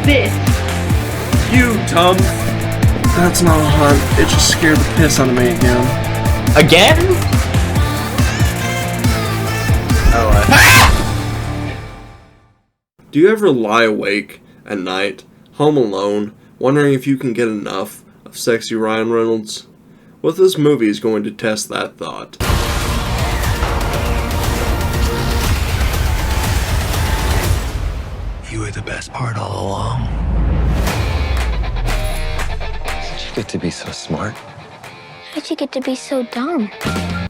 This. You, Tom. That's not a hunt. It just scared the piss out of me again. Again? Do you ever lie awake at night, home alone, wondering if you can get enough of sexy Ryan Reynolds? Well, this movie is going to test that thought. You were the best part all along. How'd you get to be so smart? How'd you get to be so dumb?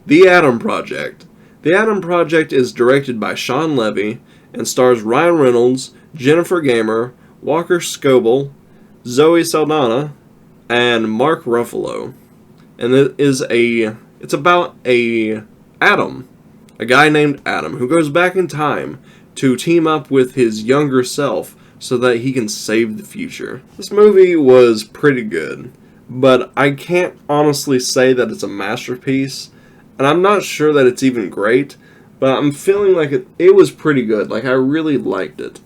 The Adam Project. The Adam Project is directed by Sean Levy and stars Ryan Reynolds, Jennifer Garner, Walker Scobell, Zoe Saldana, and Mark Ruffalo. And it's about a guy named Adam who goes back in time to team up with his younger self so that he can save the future. This movie was pretty good, but I can't honestly say that it's a masterpiece, and I'm not sure that it's even great, but I'm feeling like it was pretty good. Like, I really liked it.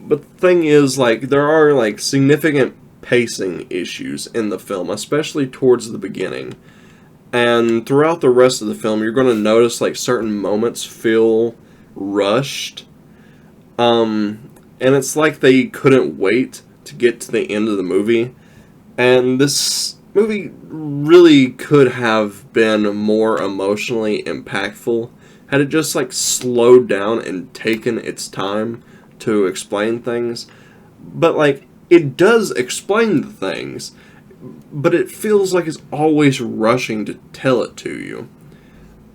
But the thing is, like, there are, like, significant pacing issues in the film, especially towards the beginning. And throughout the rest of the film, you're going to notice, like, certain moments feel rushed. And it's like they couldn't wait to get to the end of the movie. And this movie really could have been more emotionally impactful had it just, like, slowed down and taken its time to explain things. But, like, it does explain the things, but it feels like it's always rushing to tell it to you.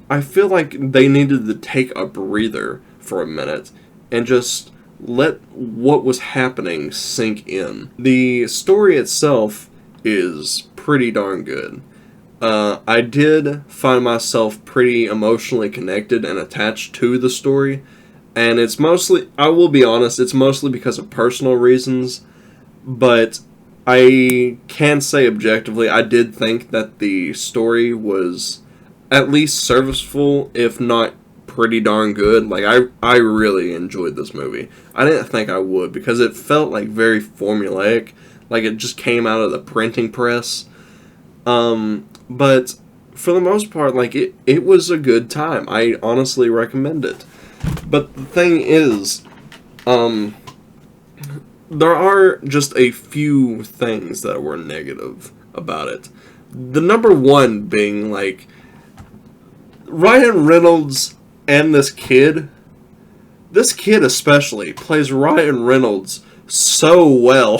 I feel like they needed to take a breather for a minute and just let what was happening sink in. The story itself is pretty darn good. I did find myself pretty emotionally connected and attached to the story, and it's mostly, I will be honest, it's mostly because of personal reasons, but I can say objectively, I did think that the story was at least serviceable, if not pretty darn good. Like, I really enjoyed this movie. I didn't think I would, because it felt, like, very formulaic, like it just came out of the printing press. But for the most part, like, it was a good time. I honestly recommend it. But the thing is, there are just a few things that were negative about it. The number one being, like, Ryan Reynolds and this kid especially, plays Ryan Reynolds so well.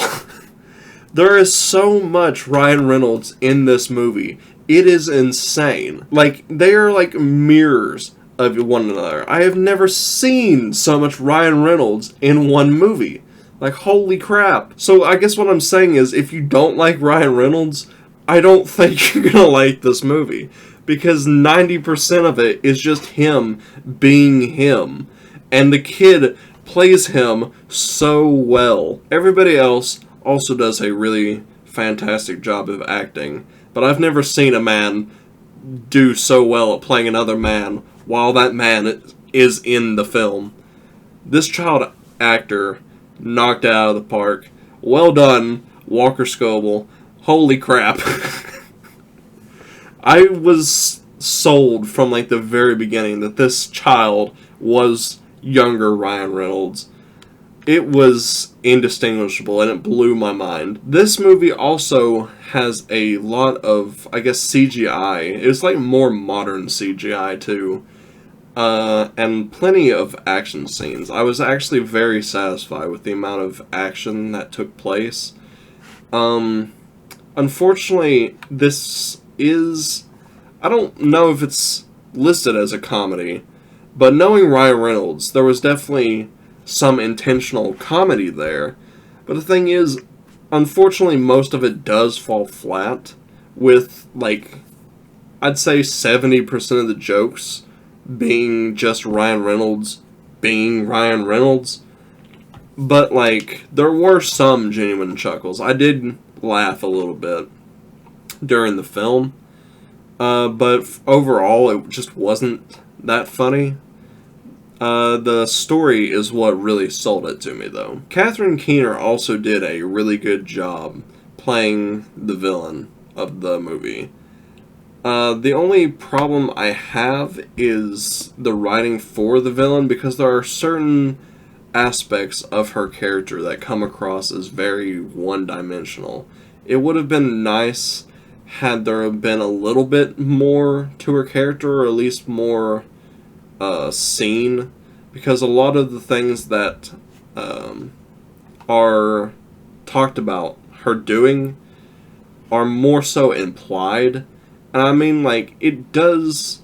There is so much Ryan Reynolds in this movie. It is insane. Like, they are like mirrors of one another. I have never seen so much Ryan Reynolds in one movie. Like, holy crap. So I guess what I'm saying is, if you don't like Ryan Reynolds, I don't think you're gonna like this movie. Because 90% of it is just him being him. And the kid plays him so well. Everybody else also does a really fantastic job of acting. But I've never seen a man do so well at playing another man while that man is in the film. This child actor knocked it out of the park. Well done, Walker Scobell. Holy crap. I was sold from, like, the very beginning that this child was younger Ryan Reynolds. It was indistinguishable, and it blew my mind. This movie also has a lot of, I guess, CGI. It's like more modern CGI, too. And plenty of action scenes. I was actually very satisfied with the amount of action that took place. Unfortunately, this is, I don't know if it's listed as a comedy, but knowing Ryan Reynolds, there was definitely some intentional comedy there. But the thing is, unfortunately, most of it does fall flat, with, like, I'd say 70% of the jokes being just Ryan Reynolds being Ryan Reynolds. But, like, there were some genuine chuckles. I did laugh a little bit during the film, but overall, it just wasn't that funny. The story is what really sold it to me, though. Catherine Keener also did a really good job playing the villain of the movie. The only problem I have is the writing for the villain, because there are certain aspects of her character that come across as very one-dimensional. It would have been nice had there been a little bit more to her character, or at least more scene, because a lot of the things that are talked about her doing are more so implied. And I mean, like, it does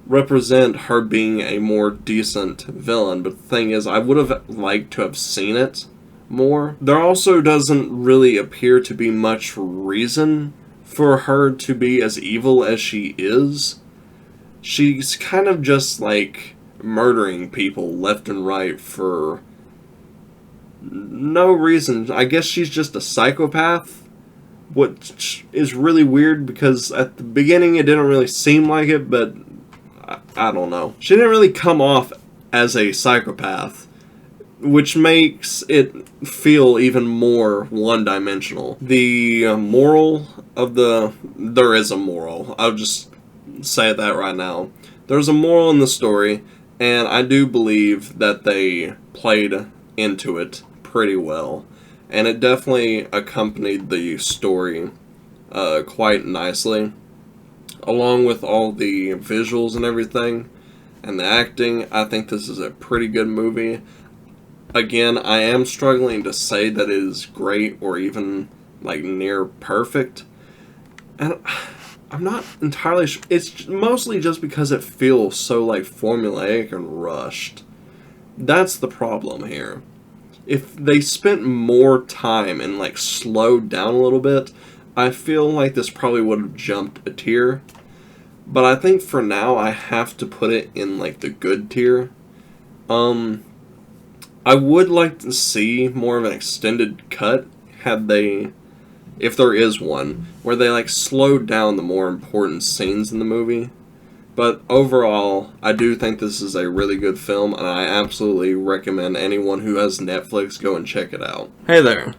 represent her being a more decent villain, but the thing is, I would have liked to have seen it more. There also doesn't really appear to be much reason for her to be as evil as she is. She's kind of just, like, murdering people left and right for no reason. I guess she's just a psychopath, which is really weird, because at the beginning it didn't really seem like it, but I don't know. She didn't really come off as a psychopath, which makes it feel even more one-dimensional. The moral of the... There is a moral. I'll just say that right now. There's a moral in the story, and I do believe that they played into it pretty well. And it definitely accompanied the story quite nicely, along with all the visuals and everything, and the acting. I think this is a pretty good movie. Again, I am struggling to say that it is great or even, like, near perfect. And I'm not entirely sure. It's mostly just because it feels so, like, formulaic and rushed. That's the problem here. If they spent more time and, like, slowed down a little bit, I feel like this probably would have jumped a tier. But I think for now, I have to put it in, like, the good tier. I would like to see more of an extended cut, had they, if there is one, where they, like, slowed down the more important scenes in the movie. But overall, I do think this is a really good film, and I absolutely recommend anyone who has Netflix go and check it out. Hey there.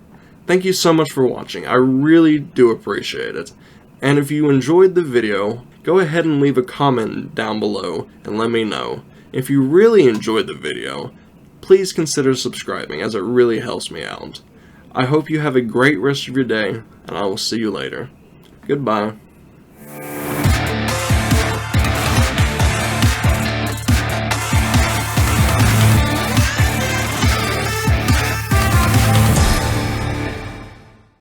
Thank you so much for watching. I really do appreciate it. And if you enjoyed the video, go ahead and leave a comment down below and let me know. If you really enjoyed the video, please consider subscribing, as it really helps me out. I hope you have a great rest of your day, and I will see you later. Goodbye.